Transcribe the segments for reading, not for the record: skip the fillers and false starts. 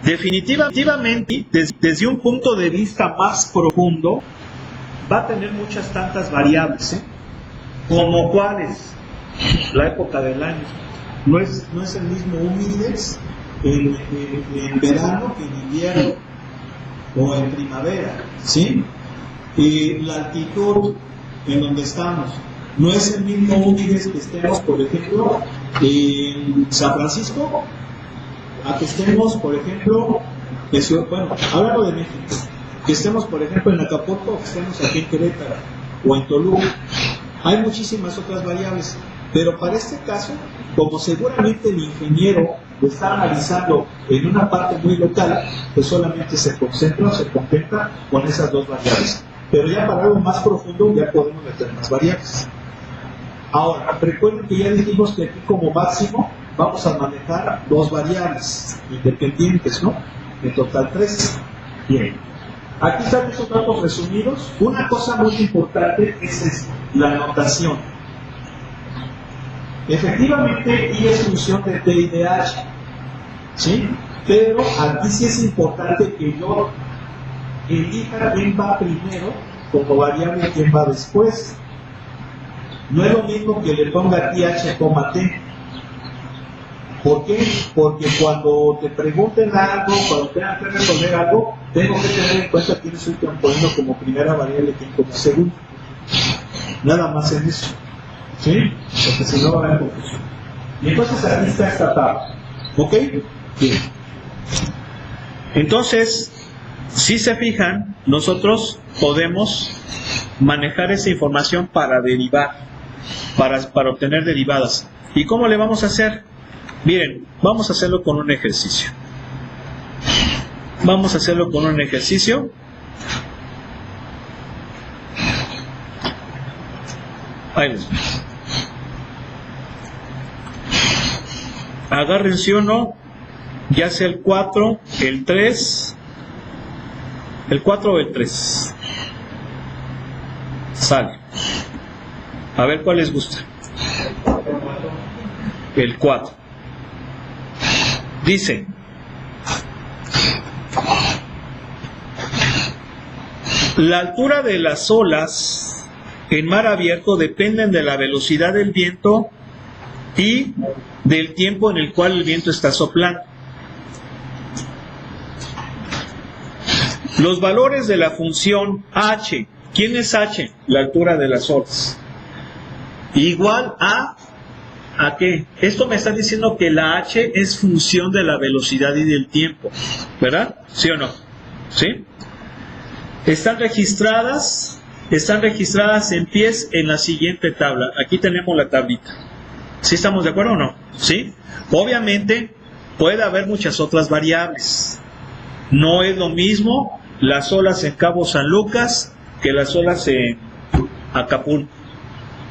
Definitivamente, desde un punto de vista más profundo, va a tener muchas tantas variables, ¿eh? Como cuáles, la época del año. No es el mismo humidez en verano que en invierno o en primavera, ¿sí? La altitud en donde estamos. No es el mismo humidez que estemos, por ejemplo, en San Francisco, a que estemos, por ejemplo, hablando de México, que estemos, por ejemplo, en Acapulco, o que estemos aquí en Querétaro o en Toluca. Hay muchísimas otras variables, pero para este caso, como seguramente el ingeniero lo está analizando en una parte muy local, pues solamente se concentra o se contenta con esas dos variables. Pero ya para algo más profundo ya podemos meter más variables. Ahora, recuerden que ya dijimos que aquí como máximo vamos a manejar dos variables independientes, ¿no? En total 3. Bien. Aquí están esos datos resumidos. Una cosa muy importante es esto, la notación. Efectivamente, I es función de T y de H, ¿sí? Pero aquí sí es importante que yo elija quién va primero como variable y quién va después. No es lo mismo que le ponga aquí H, T. ¿Por qué? Porque cuando te pregunten algo, cuando tengan que resolver algo, tengo que tener en cuenta quién estoy poniendo como primera variable y quién como segunda. Nada más en eso. ¿Sí? Porque si no va a haber confusión. Y entonces aquí está esta tabla. ¿Ok? Bien. Entonces, si se fijan, nosotros podemos manejar esa información para derivar, para obtener derivadas. ¿Y cómo le vamos a hacer? Miren, vamos a hacerlo con un ejercicio. Vamos a hacerlo con un ejercicio. Ahí les voy. Agárrense uno, ya sea el 4, el 3, el 4 o el 3. Sale. A ver cuál les gusta. El 4. Dice: la altura de las olas en mar abierto dependen de la velocidad del viento y del tiempo en el cual el viento está soplando. Los valores de la función h, ¿quién es h? La altura de las olas. Igual ¿a qué? Esto me está diciendo que la h es función de la velocidad y del tiempo, ¿verdad? ¿Sí o no? ¿Sí? Están registradas en pies en la siguiente tabla. Aquí tenemos la tablita. ¿Sí estamos de acuerdo o no? ¿Sí? Obviamente puede haber muchas otras variables. No es lo mismo las olas en Cabo San Lucas que las olas en Acapulco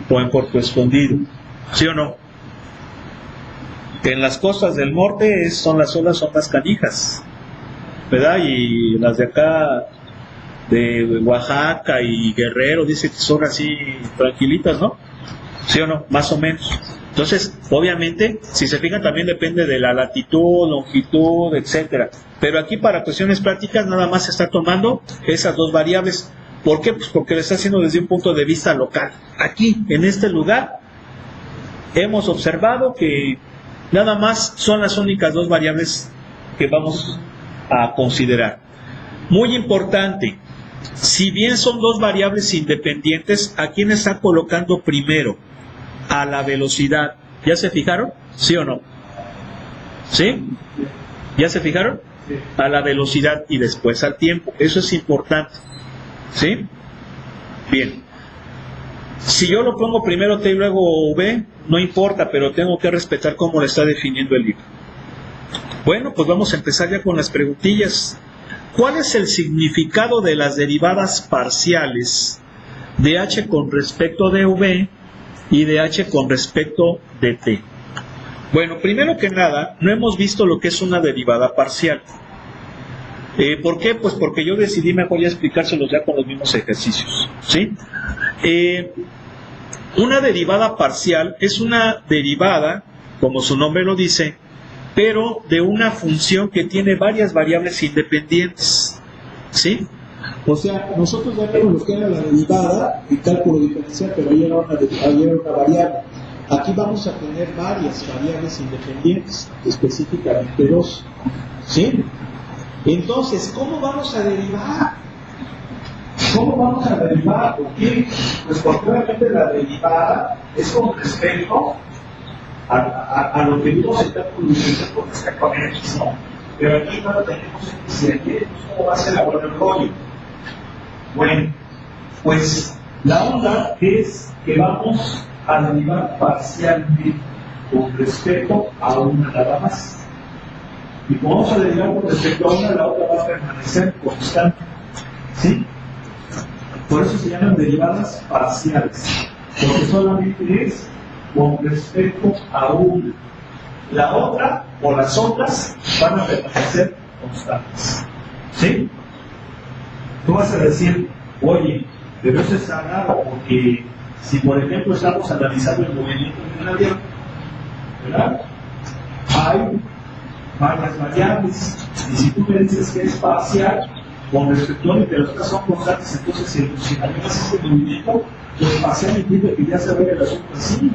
o en Puerto Escondido. ¿Sí o no? Que en las costas del norte las olas son más canijas, ¿verdad? Y las de acá de Oaxaca y Guerrero dice que son así tranquilitas, ¿no? ¿Sí o no? Más o menos. Entonces, obviamente, si se fijan, también depende de la latitud, longitud, etcétera. Pero aquí para cuestiones prácticas nada más se está tomando esas dos variables. ¿Por qué? Pues porque lo está haciendo desde un punto de vista local. Aquí, en este lugar, hemos observado que nada más son las únicas dos variables que vamos a considerar. Muy importante, si bien son dos variables independientes, ¿a quién está colocando primero? A la velocidad. ¿Ya se fijaron? ¿Sí o no? ¿Sí? ¿Ya se fijaron? A la velocidad y después al tiempo. Eso es importante. ¿Sí? Bien. Si yo lo pongo primero T y luego V, no importa, pero tengo que respetar cómo lo está definiendo el libro. Bueno, pues vamos a empezar ya con las preguntillas. ¿Cuál es el significado de las derivadas parciales de H con respecto de V y de H con respecto de T? Bueno, primero que nada, no hemos visto lo que es una derivada parcial. ¿Por qué? Pues porque yo decidí mejor ya explicárselos ya con los mismos ejercicios, ¿sí? Una derivada parcial es una derivada, como su nombre lo dice, pero de una función que tiene varias variables independientes. ¿Sí? O sea, nosotros ya vimos lo que era la derivada en cálculo diferencial, pero ahí era una variable. Aquí vamos a tener varias variables independientes, específicamente dos. ¿Sí? Entonces, ¿cómo vamos a derivar? ¿Cómo vamos a derivar? ¿Por qué? Pues porque obviamente la derivada es con respecto a lo que vimos en cálculo diferencial con respecto a X, ¿no? Pero aquí no lo tenemos X y aquí, ¿cómo va a ser ahora el rollo? Bueno, pues la onda es que vamos a derivar parcialmente con respecto a una nada más. Y como vamos a derivar con respecto a una, la otra va a permanecer constante. ¿Sí? Por eso se llaman derivadas parciales, porque solamente es con respecto a una. La otra o las otras van a permanecer constantes. ¿Sí? Tú vas a decir, oye, pero eso está raro, porque si por ejemplo estamos analizando el movimiento de un avión, ¿verdad? Hay varias variables, y si tú me dices que es parcial, con respecto a que las otras son constantes, entonces si el avión hace este movimiento, pues parcial implica que ya se ve el asunto así,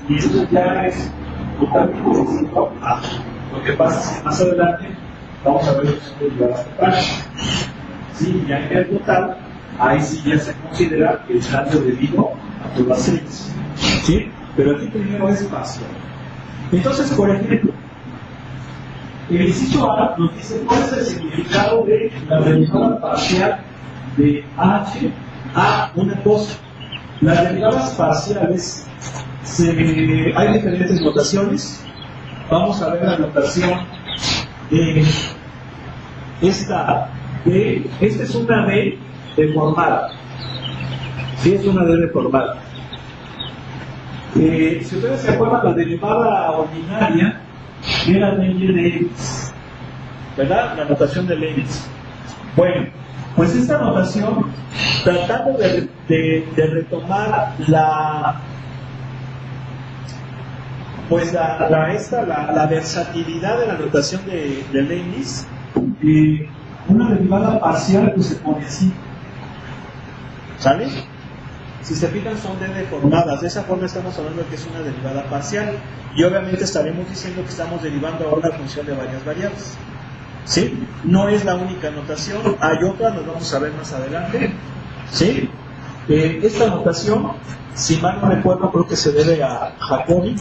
y eso ya es totalmente distinto a lo que pasa si más adelante vamos a ver lo que son derivadas totales. Sí, ya en el total, ahí sí ya se considera el cambio debido a todas las series. ¿Sí? Pero aquí primero es parcial. Entonces, por ejemplo, el inciso A nos dice cuál es el significado de la derivada parcial de H a una cosa. Las derivadas parciales, hay diferentes notaciones. Vamos a ver la notación de esta D. Esta es una D deformada. Sí, es una D deformada. Si ustedes se acuerdan, la derivada ordinaria era de Leibniz, ¿verdad? La notación de Leibniz. Bueno, pues esta notación, tratando de retomar la versatilidad de la notación de Leibniz, una derivada parcial pues se pone así. ¿Sale? Si se fijan, son D deformadas. De esa forma estamos hablando de que es una derivada parcial. Y obviamente estaremos diciendo que estamos derivando ahora una función de varias variables. ¿Sí? No es la única notación. Hay otra, nos vamos a ver más adelante. ¿Sí? Esta notación, si mal no recuerdo, creo que se debe a Jacobi.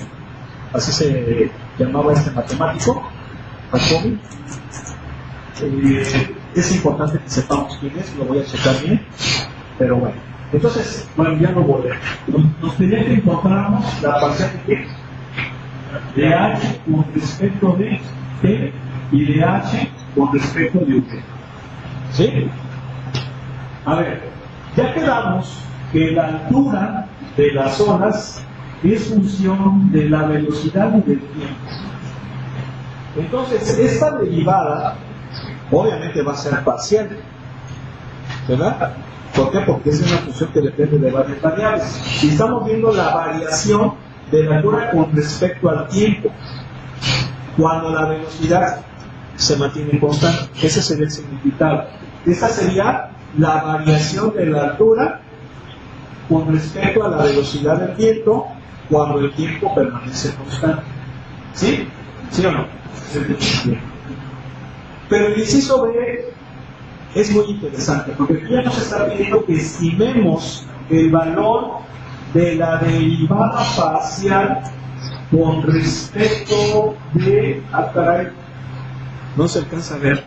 Así se llamaba este matemático. Jacobi. Es importante que sepamos quién es, lo voy a checar bien. Pero bueno. Entonces, bueno, ya no volvemos. Nos pedía que encontráramos la parcial de H con respecto de T y de H con respecto de UT. ¿Sí? A ver, ya quedamos que la altura de las olas es función de la velocidad y del tiempo. Entonces, esta derivada obviamente va a ser parcial, ¿verdad? ¿Por qué? Porque es una función que depende de varias variables. Y estamos viendo la variación de la altura con respecto al tiempo, cuando la velocidad se mantiene constante. Ese sería el significado. Esta sería la variación de la altura con respecto a la velocidad del viento cuando el tiempo permanece constante. ¿Sí? ¿Sí o no? Sí. Pero el inciso B es muy interesante, porque aquí ya nos está pidiendo que estimemos el valor de la derivada parcial con respecto de... no se alcanza a ver.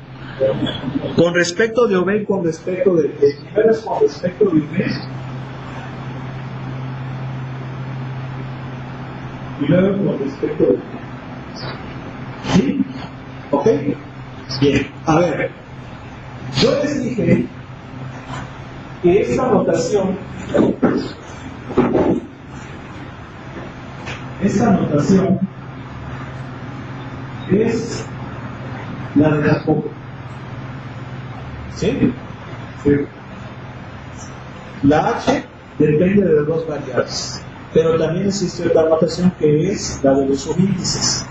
Con respecto de OB, con respecto de... primero es con respecto de OB. Y luego con respecto de... ¿Sí? ¿Ok? Bien, a ver. Yo les dije que esta notación es la de Jacobi. ¿Sí? Sí. La H depende de dos variables, pero también existe otra notación que es la de los subíndices.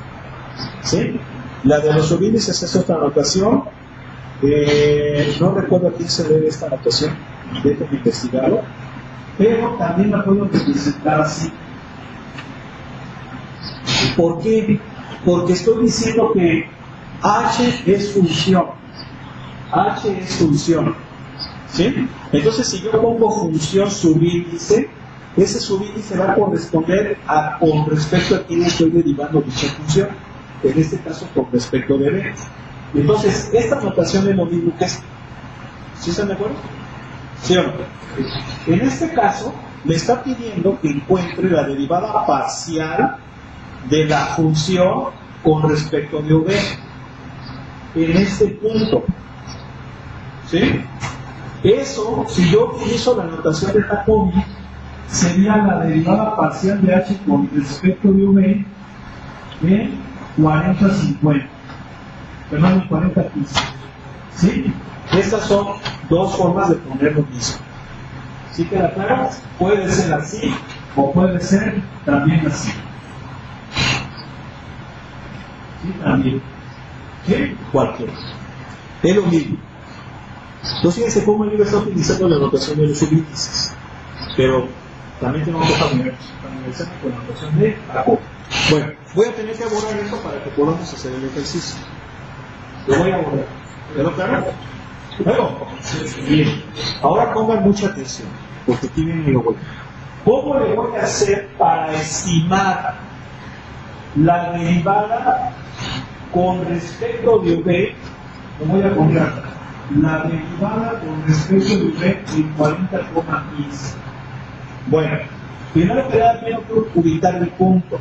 ¿Sí? La de los subíndices es otra notación. No recuerdo a quién se debe esta notación, déjenme investigarlo, pero también la puedo representar así. ¿Por qué? Porque estoy diciendo que H es función. H es función. ¿Sí? Entonces, si yo pongo función subíndice, ese subíndice va a corresponder con respecto a quién estoy derivando dicha función. En este caso, con respecto de B. Entonces, esta notación es lo mismo que esta. ¿Sí están de acuerdo? ¿Sí o no? En este caso, me está pidiendo que encuentre la derivada parcial de la función con respecto de V. En este punto. ¿Sí? Eso, si yo utilizo la notación de Jacobi, sería la derivada parcial de H con respecto de V en 40-50. Perdón, 40-15. ¿Sí? Estas son dos formas de poner lo mismo. ¿Sí queda claro? Puede ser así o puede ser también así. ¿Sí? También. ¿Sí? Cualquiera. Es lo mismo. Entonces, fíjense cómo el libro está utilizando la notación de los subíndices. Pero también tenemos que familiarizarnos con la notación de Jacobi. Bueno, voy a tener que borrar esto para que podamos hacer el ejercicio. Lo voy a borrar. ¿Quedó claro? Bueno, bien. Ahora pongan mucha atención, porque aquí viene lo bueno. ¿Cómo le voy a hacer para estimar la derivada con respecto de V? Lo voy a poner acá. La derivada con respecto de V en 40,15. Bueno, primero que nada tengo que ubicar el punto.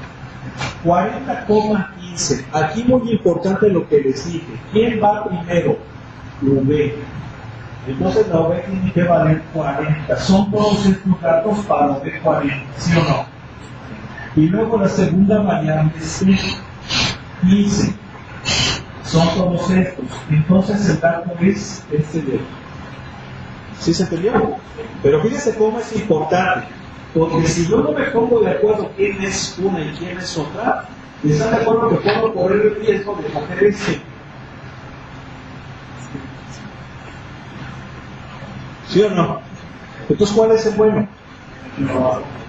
40,15. Aquí muy importante lo que les dije. ¿Quién va primero? V. Entonces la V tiene que valer 40. Son todos estos datos para V 40, ¿sí o no? Y luego la segunda variable es 15. Son todos estos. Entonces el dato es este de. ¿Sí se entendió? Pero fíjense cómo es importante. Porque si yo no me pongo de acuerdo quién es una y quién es otra, ¿están de acuerdo que puedo correr el riesgo de coger este? ¿Sí o no? Entonces, ¿cuál es el bueno?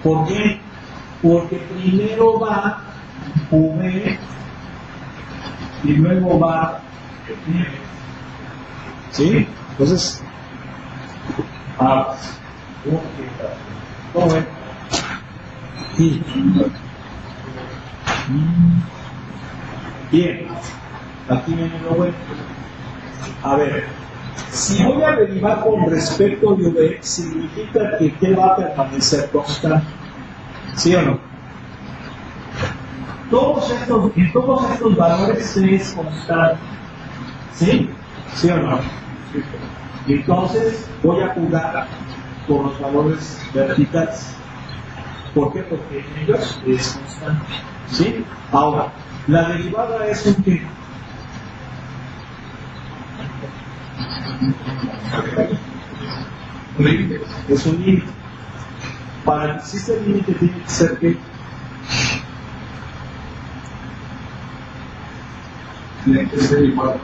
¿Por qué? Porque primero va V y luego va V. ¿Sí? Entonces, ¿cómo ven? Sí. Bien. Aquí viene lo bueno. A ver, si voy a derivar con respecto de V, significa que T va a permanecer constante. ¿Sí o no? En todos estos valores T es constante. ¿Sí? ¿Sí o no? Entonces voy a jugar con los valores verticales. ¿Por qué? Porque en ellos es constante. ¿Sí? Ahora, la derivada es un qué. Es un límite. Para que exista el límite tiene que ser que tiene que ser igual.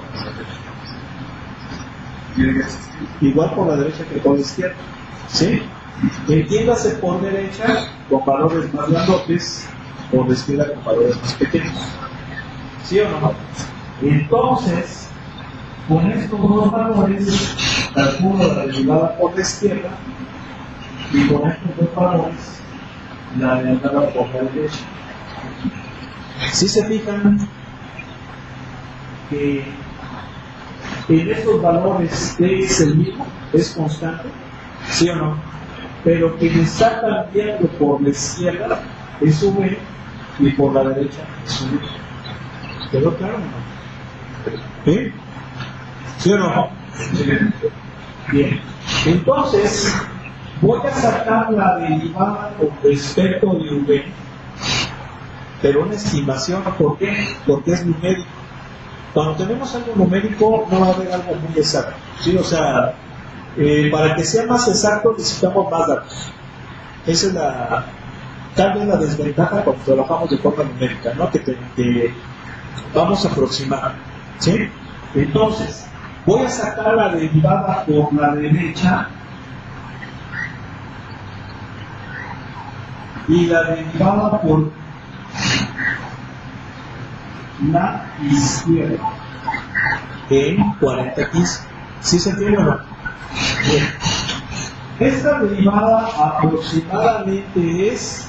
Igual por la derecha que por la izquierda. ¿Sí? Entiéndase por derecha con valores más grandotes, por la izquierda con valores más pequeños. ¿Sí o no? Entonces, con estos dos valores, calculo la derivada por la izquierda y con estos dos valores, la derivada por la derecha. Si se fijan que en estos valores T es el mismo, es constante, ¿sí o no? Pero quien está cambiando por la izquierda es V y por la derecha es V. ¿Quedó claro o no? ¿Sí? ¿Sí o no? Bien. Entonces, voy a sacar la derivada con respecto de V, pero una estimación. ¿Por qué? Porque es numérico. Cuando tenemos algo numérico, no va a haber algo muy exacto. ¿Sí? O sea, para que sea más exacto, necesitamos más datos. Esa es tal vez la desventaja cuando trabajamos de forma numérica, ¿no? Que Vamos a aproximar, ¿sí? Entonces, voy a sacar la derivada por la derecha y la derivada por la izquierda en 40x. ¿Sí se entiende o no? Bien. Esta derivada aproximadamente es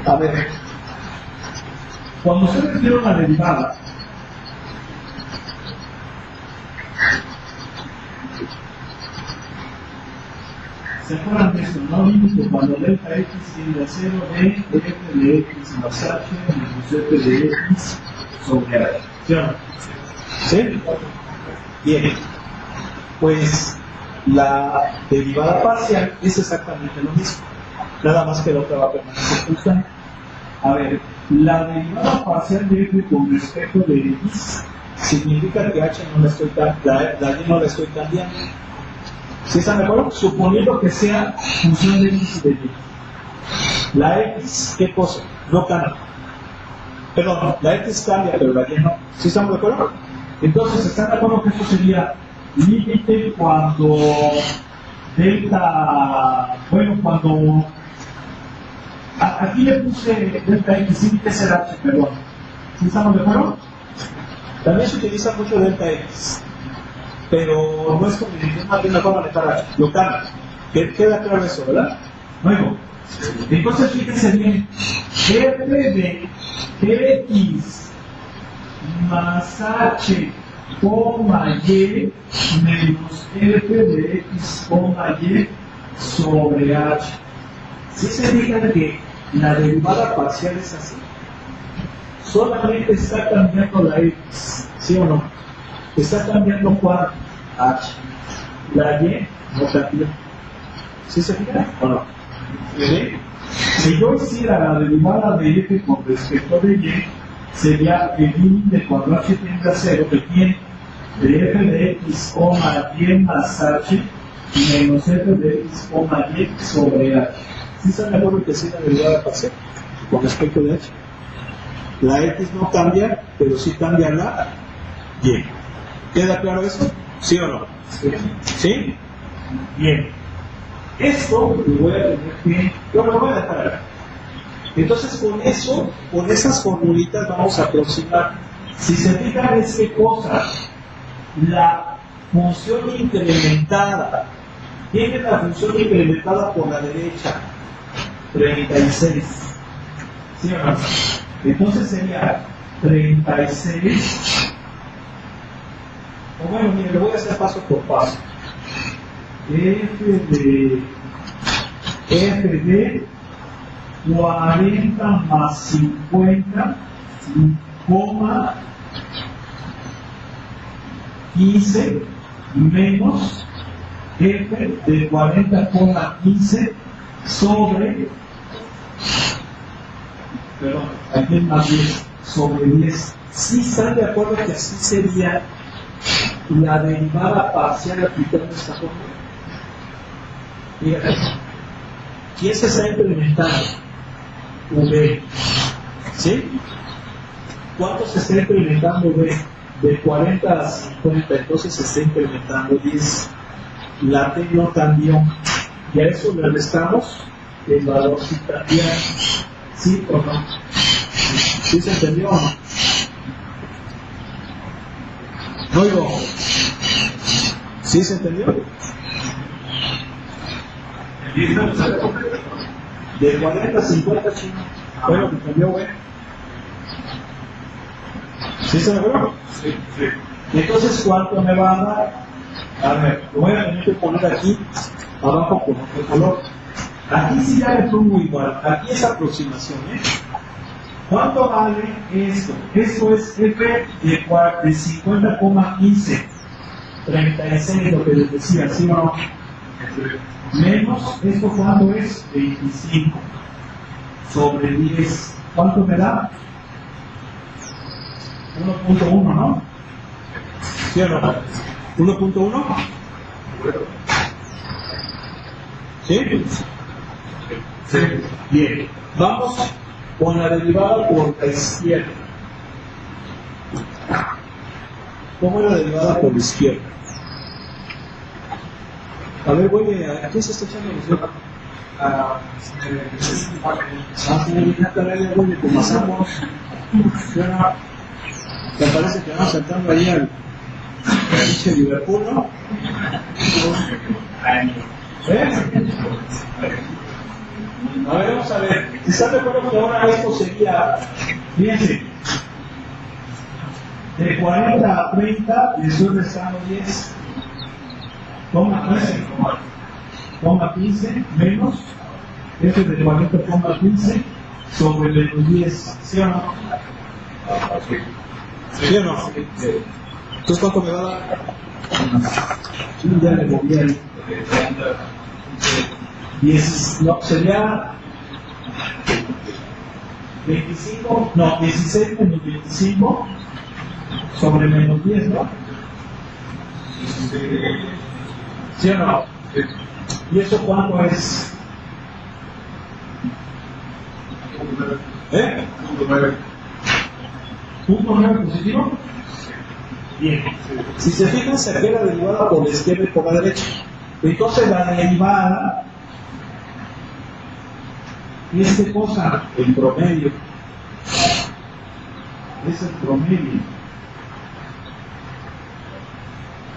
a ver, cuando ustedes vieron la derivada, ¿se acuerdan de esto? No límite cuando delta x tiende a 0 de f de x más h menos f de x sobre h. ¿Sí o no? ¿Sí? Bien. Pues la derivada parcial es exactamente lo mismo. Nada más que la otra va a permanecer constante. A ver, la derivada parcial de f con respecto de x significa que h no la estoy, la y no la estoy cambiando. ¿Sí están de acuerdo? Suponiendo que sea función de x y de y. La x, ¿qué cosa? No cambia. Perdón, la x cambia, pero la y no. ¿Sí estamos de acuerdo? Entonces, ¿están de acuerdo que esto sería límite cuando delta, bueno, cuando aquí le puse delta x, límite será h, perdón. ¿Sí estamos de acuerdo? También se utiliza mucho delta x, pero no es como más bien la forma de manejar h, lo cambia. Queda claro eso, ¿verdad? Luego, entonces fíjense bien, f de x más h, y menos f de x, y sobre h. Si se fijan que la derivada parcial es así, solamente está cambiando la x, ¿sí o no? Está cambiando cuál, h. La y no cambia. ¿Sí se fijan o no? ¿Sí? Si yo hiciera la derivada de f con respecto de y, sería el límite cuando h tiende a 0 de quién? De f de x, y más h menos f de x, y sobre h. ¿Sí están de acuerdo que sí la derivada parcial con respecto de h? La x no cambia, pero sí cambia la y. ¿Queda claro eso? ¿Sí o no? ¿Sí? Bien. Esto lo voy a tener que... Yo lo voy a dejar acá. Entonces con eso, con esas formulitas vamos a aproximar. Si se fijan es qué cosa, la función incrementada. ¿Quién es la función incrementada por la derecha? 36. ¿Sí o no? Entonces sería 36. O bueno, mire, lo voy a hacer paso por paso. F de 40 más 50, 15 menos f de 40, 15 sobre, perdón, aquí es más 10, sobre 10. ¿Sí están de acuerdo que así sería la derivada parcial aplicando esta fórmula? Fíjate, ¿quién se está incrementando? V. ¿Sí? ¿Cuánto se está incrementando V? De 40 a 50, entonces se está incrementando 10. La T no cambió. Y a eso le restamos el valor si cambia. ¿Sí o no? ¿Sí se entendió o no? No digo. ¿Sí se entendió? De 40 a 50 chino. Bueno, me cambió, güey. ¿Sí se me acuerdo? Sí, sí. Entonces, ¿cuánto me va a dar? A ver, lo voy a tener que poner aquí, abajo con otro color. Aquí sí ya le pongo igual. Aquí es aproximación, ¿eh? ¿Cuánto vale esto? Esto es F de 50,15. 36, lo que les decía, ¿sí o no? Menos, ¿esto cuánto es? 25 sobre 10. ¿Cuánto me da? 1.1, ¿no? ¿Sí o no? 1.1. ¿Sí? Sí. Bien. Vamos con la derivada por la izquierda. ¿Cómo es la derivada por la izquierda? A ver, ¿qué se está echando los dedos? Señorita Carrera, voy, comenzamos. Me parece que vamos saltando ahí al pinche Liverpool, ¿no? A ver, vamos a ver. ¿Están de acuerdo que ahora esto sería, fíjense, de 40 a 30 le estoy restando 10, toma 15, toma 15 menos, este es de 40 toma 15 sobre menos 10, ¿sí o no? ¿Sí o no? Entonces, ¿cuánto me va a dar? Sí, ya le moví ahí. 10, no, sería 25, no, 16 menos 25 sobre menos 10, ¿no? ¿Sí o no? ¿Y eso cuánto es? ¿Punto 9 positivo? Bien. Si se fijan, se ve la derivada por la izquierda y por la derecha. Entonces la derivada es ¿qué cosa? El promedio. Es el promedio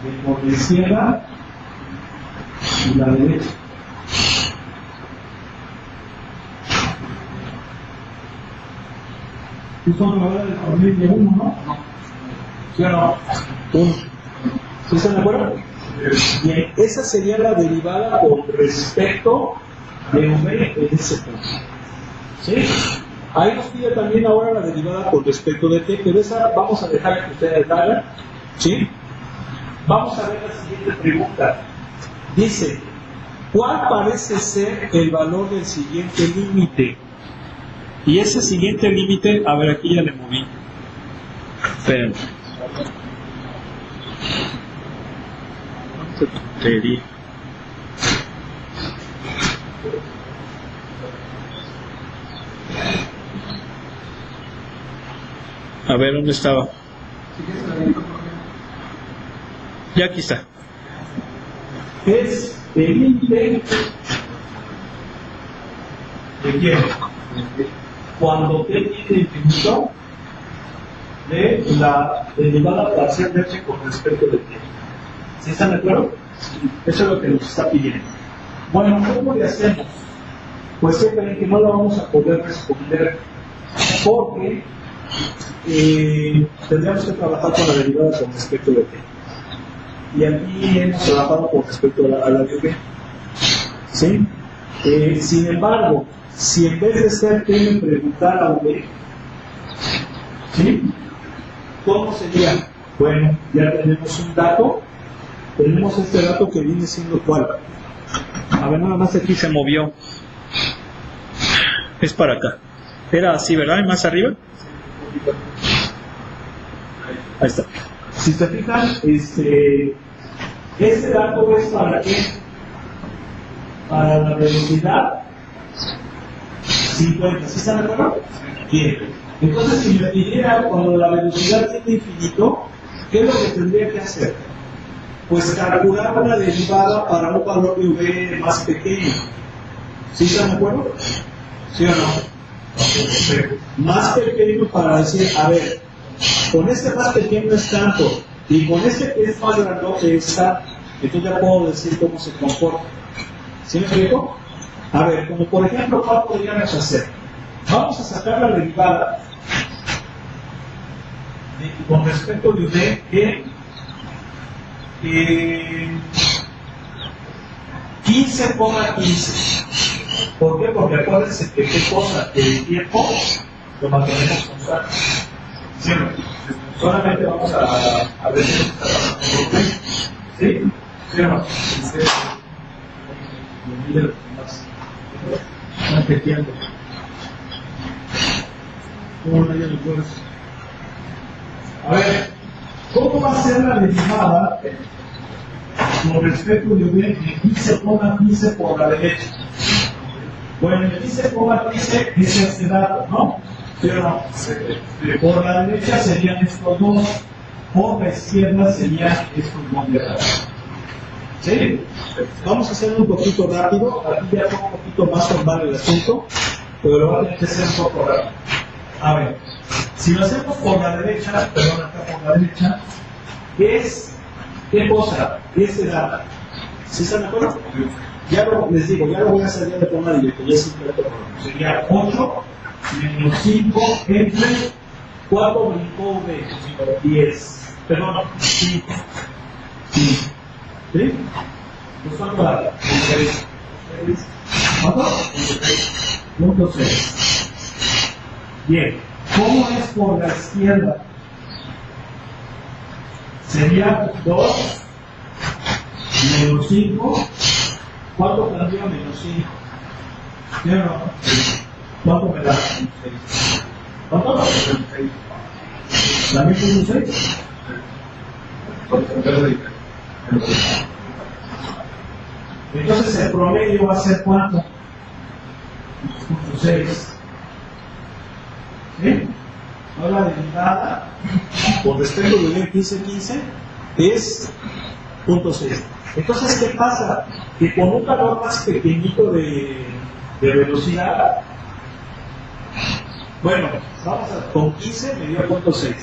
de por la izquierda y la derecha. Esto me va a dar el promedio 1, ¿no? ¿Sí o no? 1. ¿Sí están de acuerdo? Bien, esa sería la derivada con respecto de V en ese punto. ¿Sí? Ahí nos pide también ahora la derivada con respecto de T, pero esa vamos a dejar que ustedes la hagan. ¿Sí? Vamos a ver la siguiente pregunta. Dice, ¿cuál parece ser el valor del siguiente límite? Y ese siguiente límite, a ver, aquí ya le moví. Esperen. ¡Qué tontería! A ver, ¿dónde estaba? Ya aquí está. Es el límite de quién? Cuando t tiene infinito de la derivada parcial de h con respecto de t. ¿Sí están de acuerdo? Eso es lo que nos está pidiendo. Bueno, ¿cómo le hacemos? Pues que creen que no lo vamos a poder responder porque tendríamos que trabajar con la derivada con respecto de t. Y aquí hemos trabajado con respecto a la de v. ¿Sí? Sin embargo, si en vez de ser t me preguntara v, ¿sí? ¿Cómo sería? Bueno, ya tenemos un dato. Tenemos este dato que viene siendo ¿cuál? A ver, nada más aquí se movió. Es para acá. Era así, ¿verdad? ¿Y más arriba? Ahí está. Si se fijan, este dato es para qué? Para la velocidad 50. ¿Sí están de acuerdo? Bien. Entonces, si me pidiera cuando la velocidad tiene infinito, ¿qué es lo que tendría que hacer? Pues calcular una derivada para un valor de v más pequeño. ¿Sí están de acuerdo? ¿Sí o no? Más pequeño para decir, a ver, con este más pequeño es tanto, y con este que es más grandote es tanto, entonces ya puedo decir cómo se comporta. ¿Sí me explico? A ver, como por ejemplo, ¿cuál podríamos hacer? Vamos a sacar la derivada con respecto de v en 15,15. ¿Por qué? Porque acuérdense que qué cosa, el tiempo lo mantenemos constante. Siempre. Solamente vamos a ver si está pasando. ¿Sí? ¿Sí o no? Están teteando. ¿Cómo no hay los? A ver, ¿cómo va a ser la derivada con respecto de V, en 15 pongan 15 por la derecha. Bueno, en el 15 pongan 15 es este dato, ¿no? Pero por la derecha serían estos dos, por la izquierda serían estos dos de acá. ¿Sí? Vamos a hacerlo un poquito rápido, aquí ya fue un poquito más formal el asunto, pero lo voy a tener que hacer un poco rápido. A ver, si lo hacemos por la derecha, perdón, acá por la derecha, es, ¿qué cosa? Este dato. ¿Sí están de acuerdo? Ya lo, les digo, ya lo voy a hacer ya de forma directa, ya es simplemente por sería 8 menos 5 entre 4 brincó V, 10. Perdón, 5. ¿Sí? Pues ¿cuánto da? 6. ¿Cuánto? 6. Bien. ¿Cómo es por la izquierda? Sería 2 menos 5. ¿Cuánto cambió menos 5? ¿Sí o no? ¿Cuánto me da? 6. ¿Cuánto? 6. ¿También es un 6? Entonces el promedio va a ser ¿cuánto? 6. ¿Sí? Ahora la derivada por respecto de 15 es 0.6. Entonces, ¿qué pasa? Que con un valor más pequeñito de velocidad, bueno, vamos a, con 15 me dio 0.6.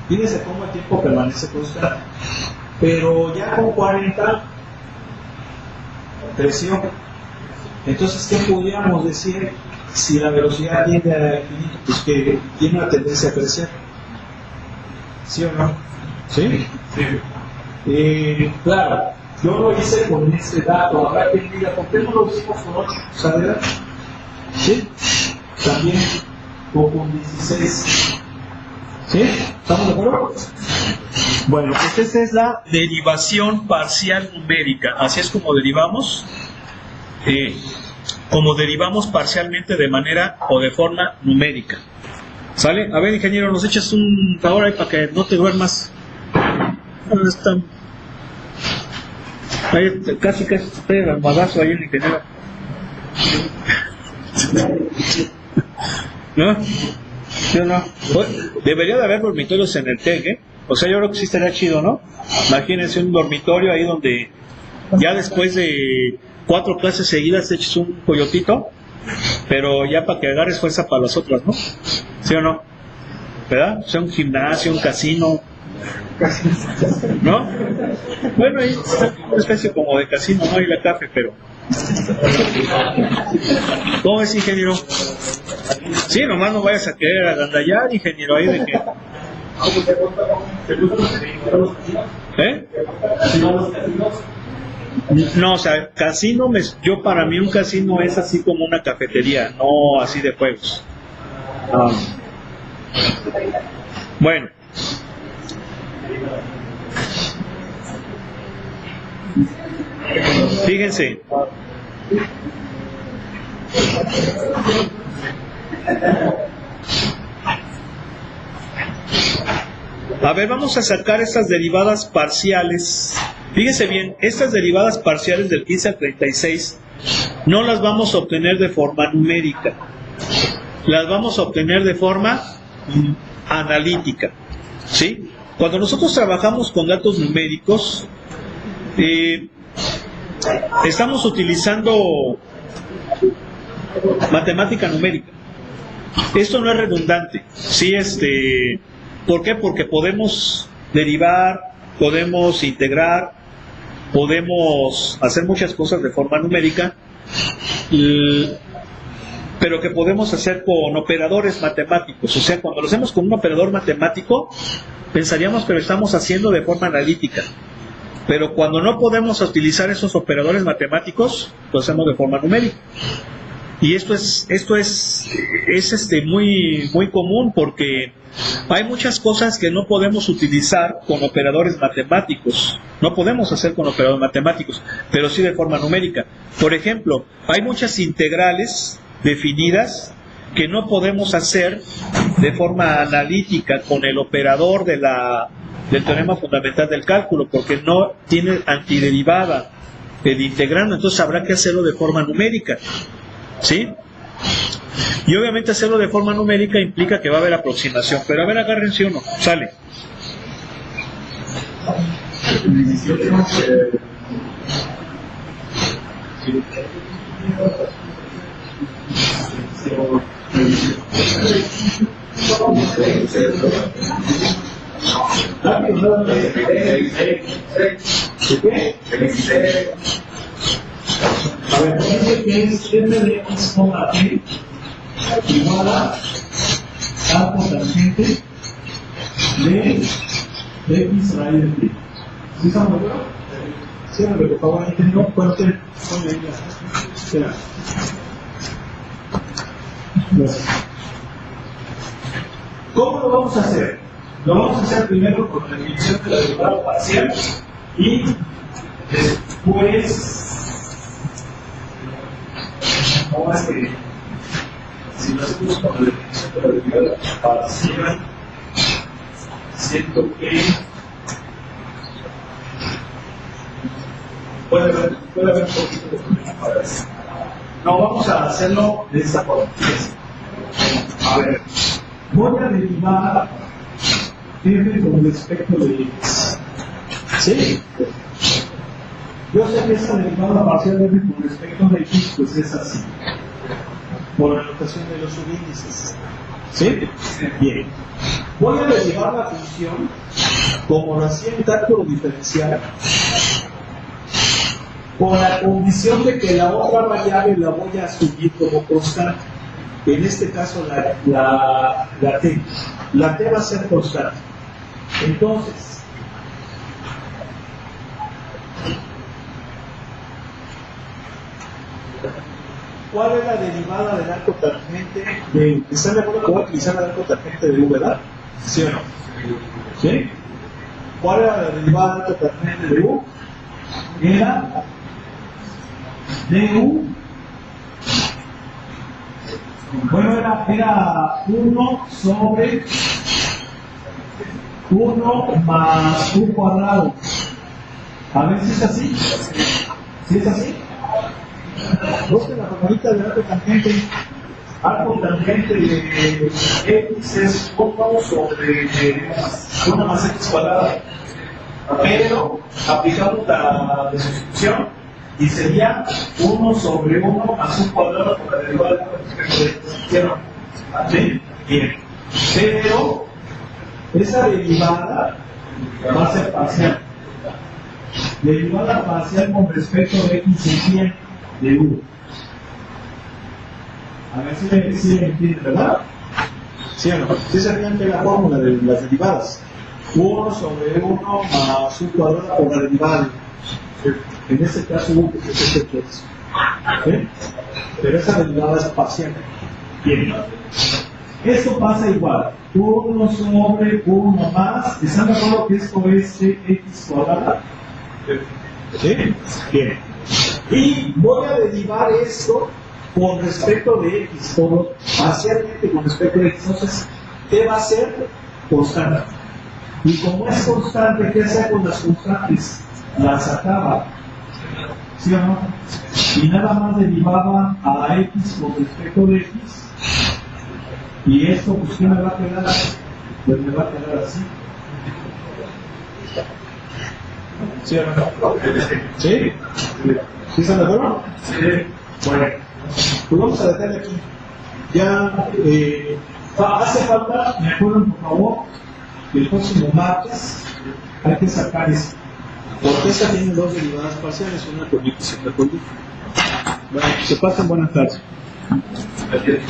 Fíjense cómo el tiempo permanece constante. Pero ya con 40 creció. Entonces, ¿qué podríamos decir si la velocidad tiende a infinito? Pues que tiene una tendencia a crecer. ¿Sí o no? ¿Sí? Sí. Claro, yo lo hice con este dato. Habrá quien diga, ¿por qué no lo hicimos con 8? ¿Sabes? ¿Sí? También o con 16. ¿Sí? ¿Estamos de acuerdo? Bueno, pues esta es la derivación parcial numérica. Así es como derivamos. Como derivamos parcialmente de manera o de forma numérica. ¿Sale? A ver, ingeniero, nos echas un favor ahí para que no te duermas. ¿Dónde están? Ahí, casi te el almohadazo ahí el ingeniero. ¿No? ¿Sí o no? Debería de haber dormitorios en el TEC, ¿eh? O sea, yo creo que sí estaría chido, ¿no? Imagínense un dormitorio ahí donde ya después de 4 clases seguidas te eches un coyotito, pero ya para que agarres fuerza para las otras, ¿no? ¿Sí o no? ¿Verdad? O sea, un gimnasio, un casino, ¿no? Bueno, ahí está una especie como de casino, no hay la café, pero... ¿Cómo es, ingeniero? Sí, nomás no vayas a querer agandallar, ingeniero, ahí de que... ¿Eh? No, o sea, casino, yo para mí un casino es así como una cafetería, no así de juegos. Bueno. Fíjense. A ver, vamos a sacar estas derivadas parciales. Fíjense bien, estas derivadas parciales del 15 al 36 no las vamos a obtener de forma numérica. Las vamos a obtener de forma analítica. ¿Sí? Cuando nosotros trabajamos con datos numéricos, estamos utilizando matemática numérica. Esto no es redundante. ¿Sí? ¿Por qué? Porque podemos derivar, podemos integrar, podemos hacer muchas cosas de forma numérica, pero que podemos hacer con operadores matemáticos. O sea, cuando lo hacemos con un operador matemático, pensaríamos que lo estamos haciendo de forma analítica. Pero cuando no podemos utilizar esos operadores matemáticos, lo hacemos de forma numérica. Y esto es muy, muy común porque hay muchas cosas que no podemos utilizar con operadores matemáticos. No podemos hacer con operadores matemáticos, pero sí de forma numérica. Por ejemplo, hay muchas integrales definidas que no podemos hacer de forma analítica con el operador de la del teorema fundamental del cálculo, porque no tiene antiderivada de integrando, entonces habrá que hacerlo de forma numérica, ¿sí? Y obviamente hacerlo de forma numérica implica que va a haber aproximación, pero a ver, agárrense uno, sale. A ver, dice que es f de x, t igual a arco tangente de x raíz de t. ¿Sí estamos de acuerdo? Cierra, por favor, ahí tengo fuerte. Ponle ahí la. Espera. Gracias. ¿Cómo lo vamos a hacer? Lo vamos a hacer primero con la definición de la derivada parcial y después. ¿Cómo es que si lo hacemos con la definición de la derivada parcial, siento que puede haber un poquito de problema para eso? No, vamos a hacerlo de esta forma. A ver, voy a derivar f con respecto de x. ¿Sí? Yo sé que esta derivada parcial de f con respecto de x pues es así, por la notación de los subíndices. ¿Sí? Bien. Voy a derivar la función como lo hacía en cálculo diferencial, con la condición de que la otra variable la voy a asumir como constante. En este caso la t. La t va a ser constante. Entonces, ¿cuál es la derivada del arco tangente de... ¿Están de acuerdo que voy a utilizar el arco tangente de u, verdad? ¿Sí o no? ¿Sí? ¿Cuál era la derivada del arco tangente de u? Era du. Bueno, era 1 sobre 1 más u cuadrado. A ver si es así. ¿Sí es así? Busquen la formalita del arco tangente. Arco tangente de x es 1 sobre 1 más x cuadrado. Pero aplicamos la sustitución y sería 1 sobre 1 más u cuadrado por la derivada del arco tangente de x. ¿Sí? Bien. Pero esa derivada va a ser parcial. Derivada parcial con respecto de x en 100 de u. A ver si me entienden, ¿verdad? ¿Sí o no? ¿Sí se entiende la fórmula de las derivadas? 1 sobre 1 más u cuadrado por la derivada. En este caso u, que es el x. ¿Sí? Pero esa derivada es parcial. Bien. Esto pasa igual. 1 sobre 1 más. ¿Están de acuerdo que esto es x cuadrado? ¿Sí? Bien. Y voy a derivar esto con respecto de x, todo parcialmente con respecto de x. Entonces, t va a ser constante. Y como es constante, ¿qué hacía con las constantes? Las sacaba. ¿Sí o no? Y nada más derivaba a x con respecto de x. Y esto, pues, ¿qué me va a quedar? Pues me va a quedar así. ¿Sí o no? ¿Sí? ¿Sí están de acuerdo? Sí. Bueno, pues vamos a dejarle aquí. Ya hace falta, me acuerdan por favor, que el próximo martes hay que sacar esto. Porque esta tiene dos derivadas parciales, una con x y otra con y. Bueno, se pasen buenas tardes. Gracias.